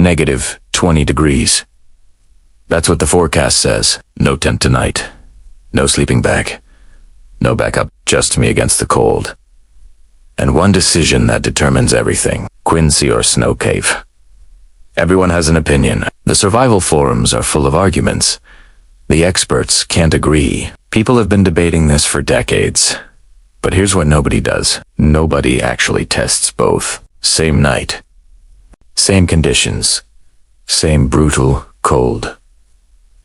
-20 degrees. That's what the forecast says. No tent tonight. No sleeping bag. No backup, just me against the cold. And one decision that determines everything. Quinzee or Snow Cave. Everyone has an opinion. The survival forums are full of arguments. The experts can't agree. People have been debating this for decades. But here's what nobody does. Nobody actually tests both. Same night. Same conditions. Same brutal cold.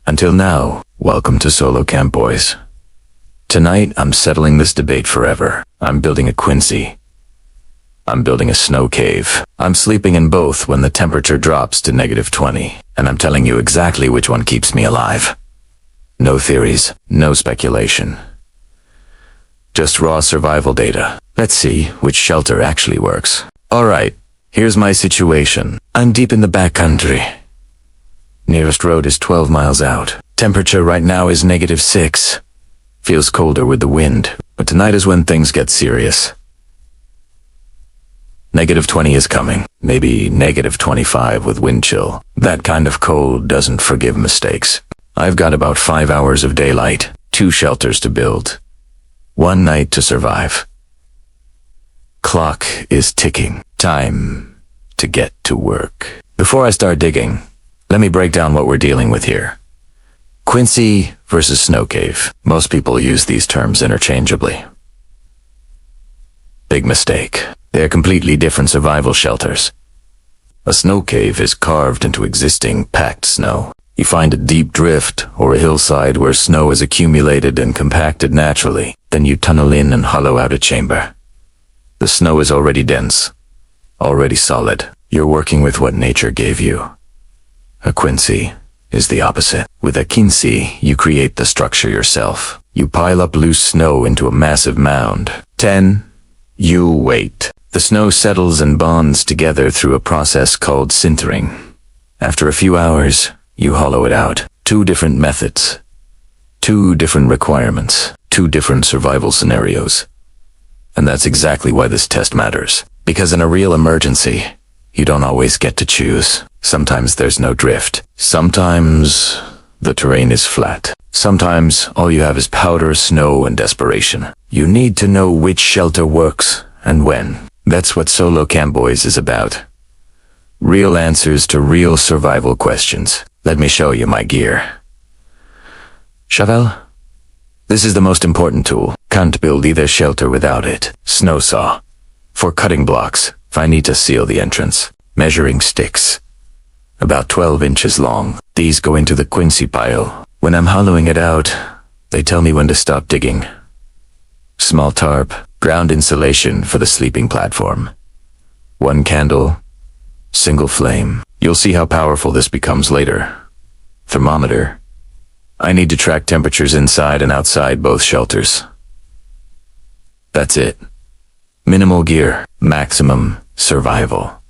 Until now, welcome to Solo Camp Boys. Tonight, I'm settling this debate forever. I'm building a Quinzee. I'm building a snow cave. I'm sleeping in both when the temperature drops to -20, and I'm telling you exactly which one keeps me alive. No theories, no speculation. Just raw survival data. Let's see which shelter actually works. Alright, here's my situation. I'm deep in the backcountry. Nearest road is 12 miles out. Temperature right now is -6. Feels colder with the wind, but tonight is when things get serious. -20 is coming, maybe -25 with wind chill. That kind of cold doesn't forgive mistakes. I've got about 5 hours of daylight, 2 shelters to build, 1 night to survive. Clock is ticking. Time to get to work. Before I start digging, let me break down what we're dealing with here. Quinzee versus Snow Cave. Most people use these terms interchangeably. Big mistake. They're completely different survival shelters. A snow cave is carved into existing packed snow. You find a deep drift or a hillside where snow is accumulated and compacted naturally. Then you tunnel in and hollow out a chamber. The snow is already dense, already solid. You're working with what nature gave you. A Quinzee is the opposite. With a Quinzee, you create the structure yourself. You pile up loose snow into a massive mound. 10. You wait. The snow settles and bonds together through a process called sintering. After a few hours, you hollow it out. 2 different methods. 2 different requirements. 2 different survival scenarios. And that's exactly why this test matters. Because in a real emergency, you don't always get to choose. Sometimes there's no drift. Sometimes the terrain is flat. Sometimes all you have is powder, snow, and desperation. You need to know which shelter works and when. That's what Solo Camp Boys is about. Real answers to real survival questions. Let me show you my gear. Shovel? This is the most important tool. Can't build either shelter without it. Snow saw. For cutting blocks, if I need to seal the entrance. Measuring sticks. About 12 inches long. These go into the Quinzee pile. When I'm hollowing it out, they tell me when to stop digging. Small tarp. Ground insulation for the sleeping platform. 1 candle. Single flame. You'll see how powerful this becomes later. Thermometer. I need to track temperatures inside and outside both shelters. That's it. Minimal gear. Maximum survival.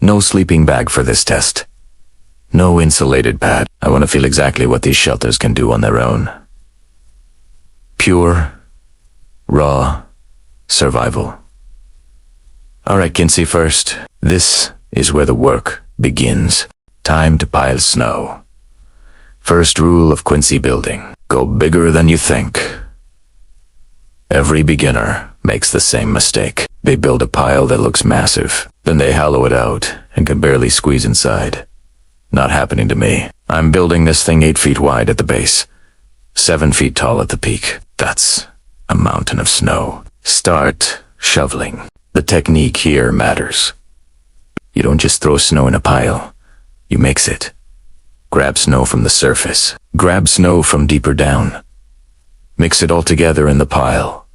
No sleeping bag for this test. No insulated pad. I want to feel exactly what these shelters can do on their own. Pure, raw survival. Alright, Quinzee first. This is where the work begins. Time to pile snow. First rule of Quinzee building. Go bigger than you think. Every beginner makes the same mistake. They build a pile that looks massive. Then they hollow it out and can barely squeeze inside. Not happening to me. I'm building this thing 8 feet wide at the base. 7 feet tall at the peak. That's a mountain of snow. Start shoveling. The technique here matters. You don't just throw snow in a pile. You mix it. Grab snow from the surface. Grab snow from deeper down. Mix it all together in the pile.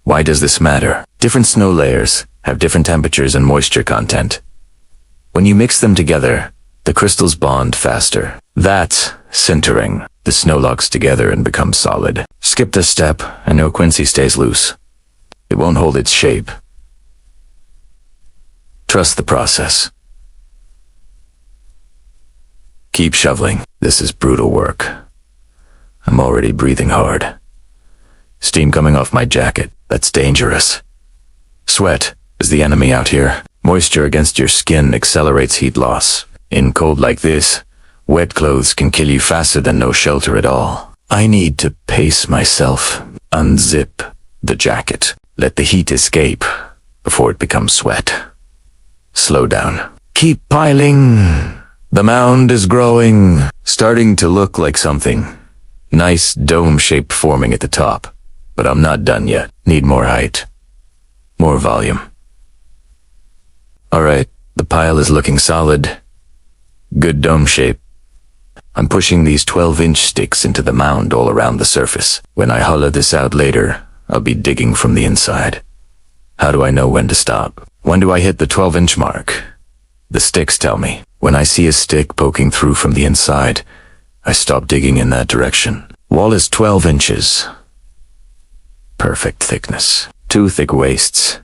Why does this matter? Different snow layers have different temperatures and moisture content. When you mix them together, the crystals bond faster. That's sintering. The snow locks together and becomes solid. Skip this step and no Quinzee stays loose. It won't hold its shape. Trust the process. Keep shoveling. This is brutal work. I'm already breathing hard. Steam coming off my jacket. That's dangerous. Sweat is the enemy out here. Moisture against your skin accelerates heat loss. In cold like this, wet clothes can kill you faster than no shelter at all. I need to pace myself, unzip the jacket, let the heat escape before it becomes sweat. Slow down. Keep piling. The mound is growing, starting to look like something. Nice dome shape forming at the top. But I'm not done yet. Need more height. More volume. Alright, the pile is looking solid. Good dome shape. I'm pushing these 12-inch sticks into the mound all around the surface. When I hollow this out later, I'll be digging from the inside. How do I know when to stop? When do I hit the 12-inch mark? The sticks tell me. When I see a stick poking through from the inside, I stop digging in that direction. Wall is 12 inches. Perfect thickness. 2 thick wastes.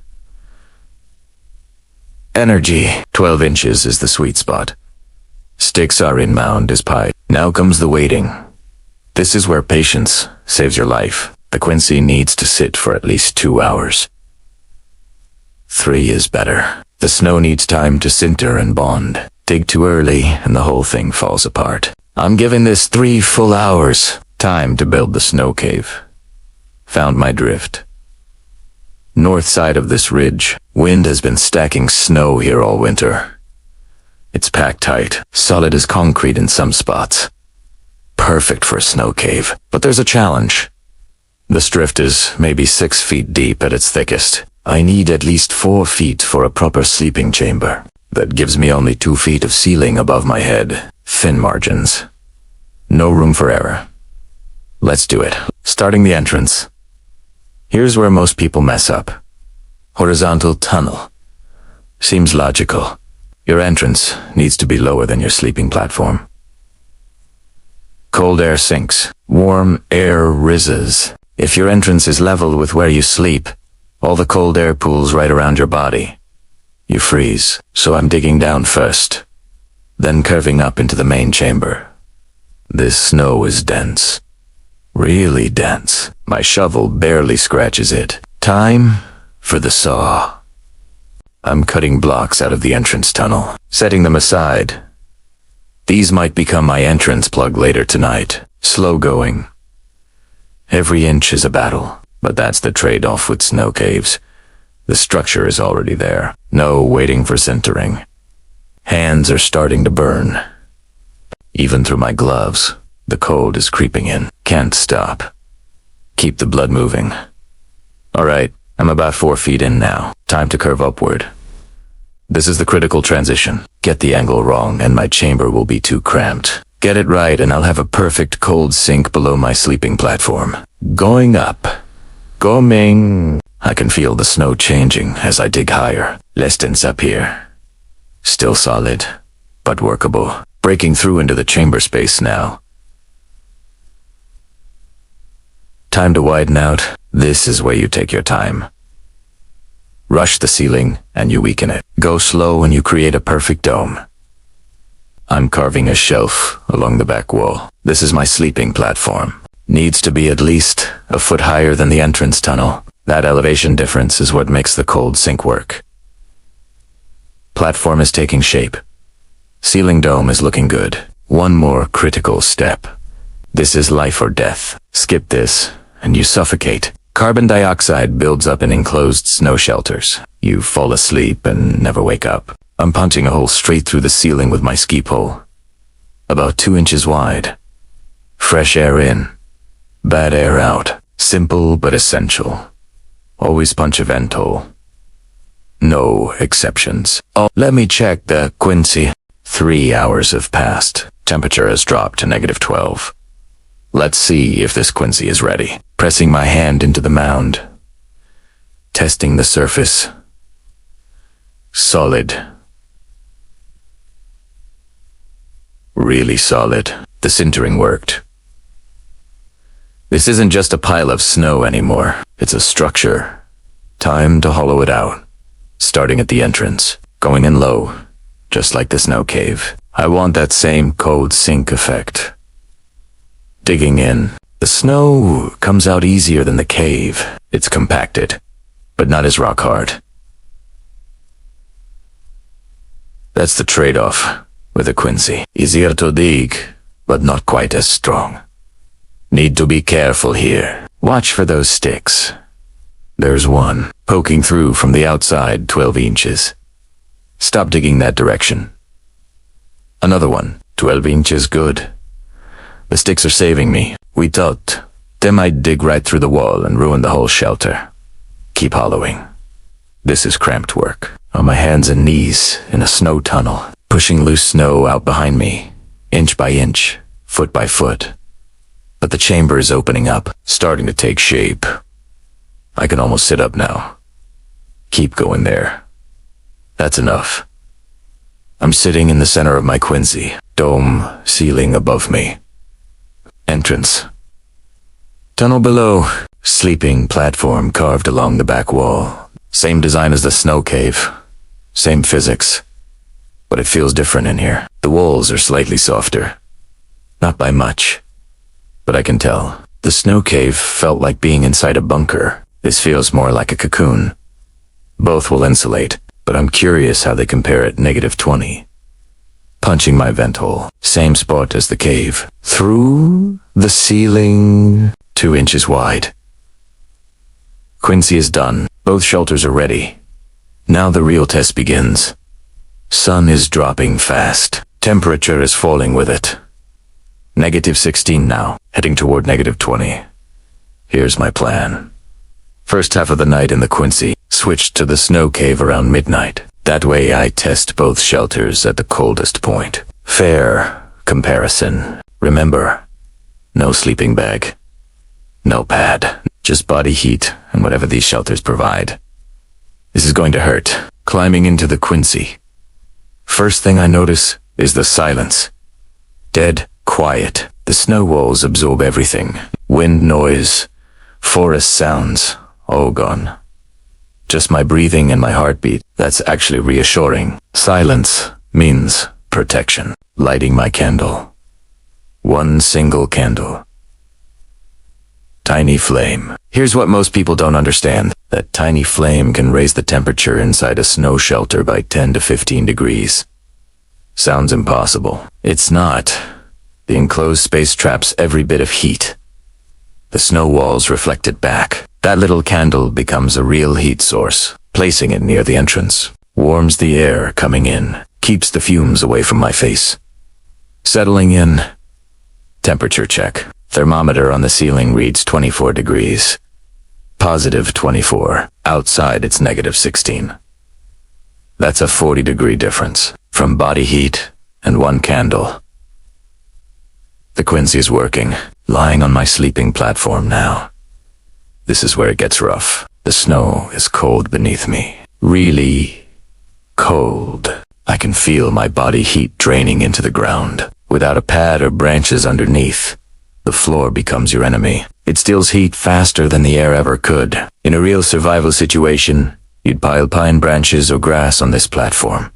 Energy. 12 inches is the sweet spot. Sticks are in mound as pipe. Now comes the waiting. This is where patience saves your life. The Quinzee needs to sit for at least 2 hours. 3 is better. The snow needs time to sinter and bond. Dig too early and the whole thing falls apart. I'm giving this 3 full hours. Time to build the snow cave. Found my drift. North side of this ridge, wind has been stacking snow here all winter. It's packed tight, solid as concrete in some spots. Perfect for a snow cave, but there's a challenge. This drift is maybe 6 feet deep at its thickest. I need at least 4 feet for a proper sleeping chamber. That gives me only 2 feet of ceiling above my head. Thin margins. No room for error. Let's do it. Starting the entrance. Here's where most people mess up. Horizontal tunnel. Seems logical. Your entrance needs to be lower than your sleeping platform. Cold air sinks. Warm air rises. If your entrance is level with where you sleep, all the cold air pools right around your body. You freeze. So I'm digging down first, then curving up into the main chamber. This snow is dense. Really dense. My shovel barely scratches it. Time for the saw. I'm cutting blocks out of the entrance tunnel, setting them aside. These might become my entrance plug later tonight. Slow going. Every inch is a battle, but that's the trade-off with snow caves. The structure is already there. No waiting for sintering. Hands are starting to burn. Even through my gloves, the cold is creeping in. Can't stop. Keep the blood moving. Alright, I'm about 4 feet in now. Time to curve upward. This is the critical transition. Get the angle wrong and my chamber will be too cramped. Get it right and I'll have a perfect cold sink below my sleeping platform. Going up. Going. I can feel the snow changing as I dig higher. Less dense up here. Still solid, but workable. Breaking through into the chamber space now. Time to widen out. This is where you take your time. Rush the ceiling and you weaken it. Go slow and you create a perfect dome. I'm carving a shelf along the back wall. This is my sleeping platform. Needs to be at least a foot higher than the entrance tunnel. That elevation difference is what makes the cold sink work. Platform is taking shape. Ceiling dome is looking good. One more critical step. This is life or death. Skip this and you suffocate. Carbon dioxide builds up in enclosed snow shelters. You fall asleep and never wake up. I'm punching a hole straight through the ceiling with my ski pole. About 2 inches wide. Fresh air in. Bad air out. Simple but essential. Always punch a vent hole. No exceptions. Oh, let me check the Quinzee. 3 hours have passed. Temperature has dropped to -12. Let's see if this Quinzee is ready. Pressing my hand into the mound. Testing the surface. Solid. Really solid. The sintering worked. This isn't just a pile of snow anymore. It's a structure. Time to hollow it out. Starting at the entrance. Going in low. Just like the snow cave. I want that same cold sink effect. Digging in. The snow comes out easier than the cave. It's compacted, but not as rock hard. That's the trade-off. with a Quinzee. Easier to dig, but not quite as strong. Need to be careful here. Watch for those sticks. There's one, poking through from the outside 12 inches. Stop digging that direction. Another one, 12 inches good. The sticks are saving me. We thought they might dig right through the wall and ruin the whole shelter. Keep hollowing. This is cramped work. On my hands and knees in a snow tunnel, pushing loose snow out behind me, inch by inch, foot by foot. But the chamber is opening up, starting to take shape. I can almost sit up now. Keep going there. That's enough. I'm sitting in the center of my Quinzee, dome ceiling above me. Entrance. Tunnel below, sleeping platform carved along the back wall. Same design as the snow cave. Same physics. But it feels different in here. The walls are slightly softer. Not by much. But I can tell. The snow cave felt like being inside a bunker. This feels more like a cocoon. Both will insulate, but I'm curious how they compare at -20. Punching my vent hole. Same spot as the cave. Through the ceiling, 2 inches wide. Quinzee is done. Both shelters are ready. Now the real test begins. Sun is dropping fast. Temperature is falling with it. -16 now, heading toward -20. Here's my plan. First half of the night in the Quinzee, switched to the snow cave around midnight. That way I test both shelters at the coldest point. Fair comparison. Remember, no sleeping bag. No pad. Just body heat and whatever these shelters provide. This is going to hurt. Climbing into the Quinzee. First thing I notice is the silence. Dead quiet. The snow walls absorb everything. Wind noise, forest sounds, all gone. Just my breathing and my heartbeat. That's actually reassuring. Silence means protection. Lighting my candle. One single candle. Tiny flame. Here's what most people don't understand. That tiny flame can raise the temperature inside a snow shelter by 10 to 15 degrees. Sounds impossible. It's not. The enclosed space traps every bit of heat. The snow walls reflect it back. That little candle becomes a real heat source. Placing it near the entrance warms the air coming in, keeps the fumes away from my face. Settling in. Temperature check. Thermometer on the ceiling reads 24 degrees. Positive 24. Outside it's -16. That's a 40-degree difference from body heat and one candle. The Quinzee is working, lying on my sleeping platform now. This is where it gets rough. The snow is cold beneath me. Really cold. I can feel my body heat draining into the ground. Without a pad or branches underneath, the floor becomes your enemy. It steals heat faster than the air ever could. In a real survival situation, you'd pile pine branches or grass on this platform.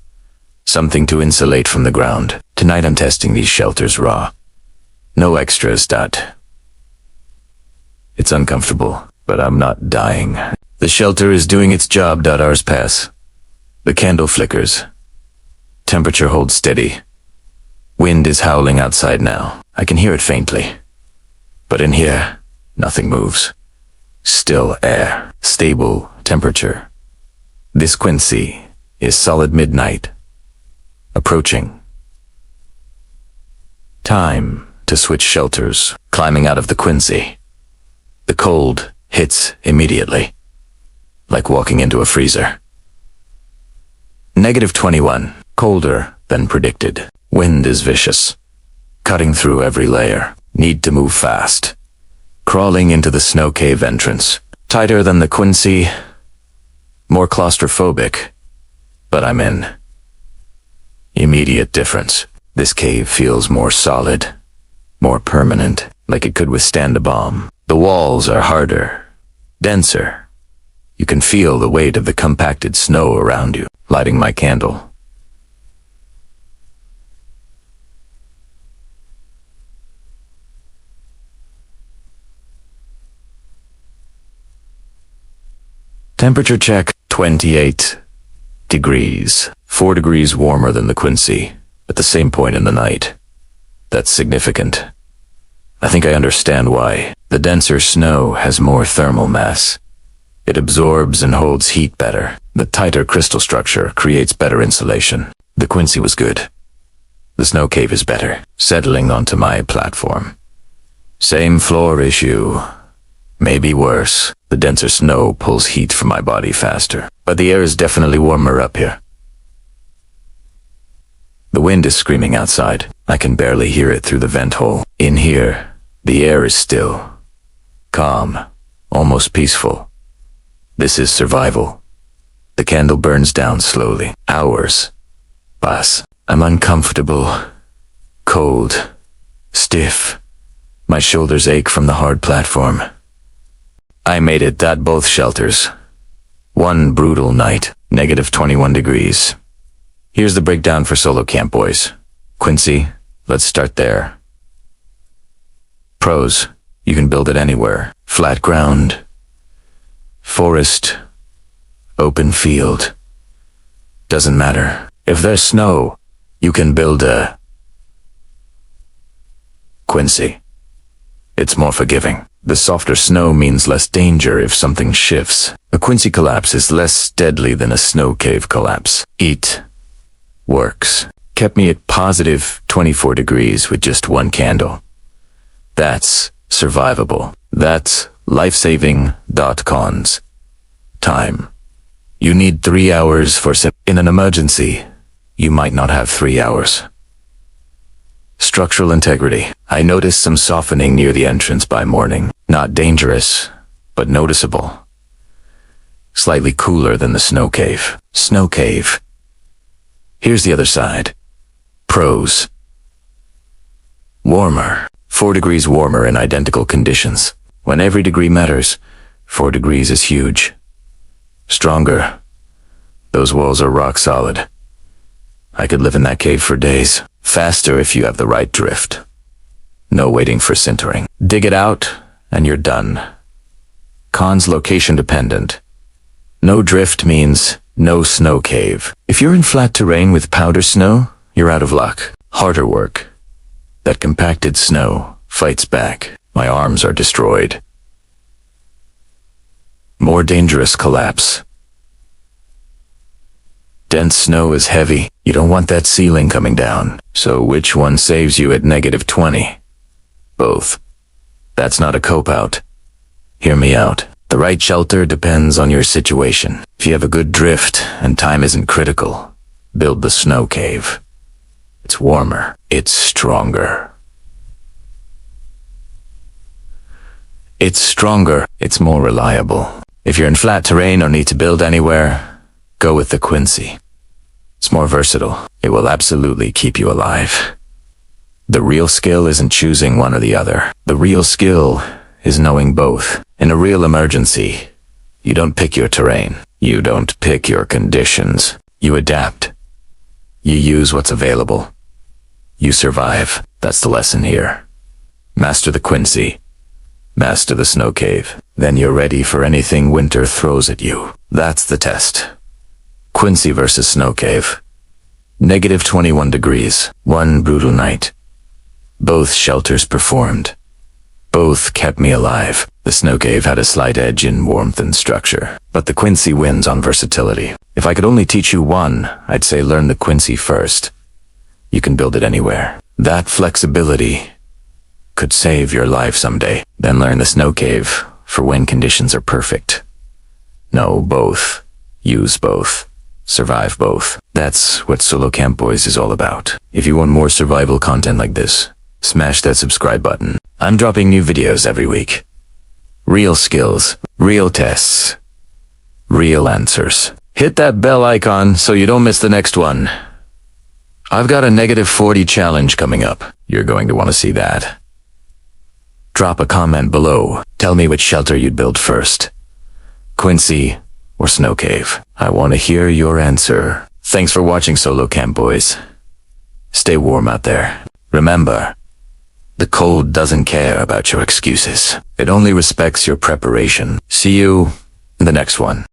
Something to insulate from the ground. Tonight I'm testing these shelters raw. No extras, Dad. It's uncomfortable, but I'm not dying. The shelter is doing its job, Hours pass. The candle flickers. Temperature holds steady. Wind is howling outside now. I can hear it faintly. But in here, nothing moves. Still air. Stable temperature. This Quinzee is solid midnight. Approaching. Time to switch shelters. Climbing out of the Quinzee. The cold hits immediately. Like walking into a freezer. -21. Colder than predicted. Wind is vicious. Cutting through every layer. Need to move fast. Crawling into the snow cave entrance. Tighter than the Quinzee. More claustrophobic. But I'm in. Immediate difference. This cave feels more solid. More permanent. Like it could withstand a bomb. The walls are harder. Denser. You can feel the weight of the compacted snow around you. Lighting my candle. Temperature check, 28 degrees. 4 degrees warmer than the Quinzee. at the same point in the night. That's significant. I think I understand why. The denser snow has more thermal mass. It absorbs and holds heat better. The tighter crystal structure creates better insulation. The Quinzee was good. The Snow Cave is better, settling onto my platform. Same floor issue. Maybe worse. The denser snow pulls heat from my body faster, but the air is definitely warmer up here. The wind is screaming outside. I can barely hear it through the vent hole. In here, the air is still, calm, almost peaceful. This is survival. The candle burns down slowly. Hours pass. I'm uncomfortable, cold, stiff. My shoulders ache from the hard platform. I made it at both shelters. One brutal night, -21 degrees. Here's the breakdown for solo camp boys. Quinzee, let's start there. Pros, you can build it anywhere. Flat ground, forest, open field. Doesn't matter. If there's snow, you can build a Quinzee. It's more forgiving. The softer snow means less danger if something shifts. A Quinzee collapse is less deadly than a snow cave collapse. It works. Kept me at positive 24 degrees with just one candle. That's survivable. That's life-saving. Cons. Time. You need 3 hours for in an emergency. You might not have 3 hours. Structural integrity. I noticed some softening near the entrance by morning. Not dangerous, but noticeable. Slightly cooler than the snow cave. Snow cave. Here's the other side. Pros. Warmer. 4 degrees warmer in identical conditions. When every degree matters, 4 degrees is huge. Stronger. Those walls are rock solid. I could live in that cave for days. Faster if you have the right drift. No waiting for sintering. Dig it out, and you're done. Cons location dependent. No drift means no snow cave. If you're in flat terrain with powder snow, you're out of luck. Harder work. That compacted snow fights back. My arms are destroyed. More dangerous collapse. Dense snow is heavy. You don't want that ceiling coming down. So which one saves you at -20? Both. That's not a cope-out. Hear me out. The right shelter depends on your situation. If you have a good drift and time isn't critical, build the snow cave. It's warmer. It's stronger. It's stronger. It's more reliable. If you're in flat terrain or need to build anywhere, go with the Quinzee. It's more versatile. It will absolutely keep you alive. The real skill isn't choosing one or the other. The real skill is knowing both. In a real emergency, you don't pick your terrain. You don't pick your conditions. You adapt. You use what's available. You survive. That's the lesson here. Master the Quinzee. Master the snow cave. Then you're ready for anything winter throws at you. That's the test. Quinzee versus snow cave. -21 degrees. One brutal night. Both shelters performed. Both kept me alive. The snow cave had a slight edge in warmth and structure, but the Quinzee wins on versatility. If I could only teach you one, I'd say learn the Quinzee first. You can build it anywhere. That flexibility could save your life someday. Then learn the snow cave for when conditions are perfect. Know both. Use both. Survive both. That's what Solo Camp Boys is all about. If you want more survival content like this, smash that subscribe button. I'm dropping new videos every week. Real skills, real tests, real answers. Hit that bell icon so you don't miss the next one. I've got a -40 challenge coming up. You're going to want to see that. Drop a comment below. Tell me which shelter you'd build first. Quinzee or snow cave. I want to hear your answer. Thanks for watching Solo Camp Boys. Stay warm out there. Remember, the cold doesn't care about your excuses. It only respects your preparation. See you in the next one.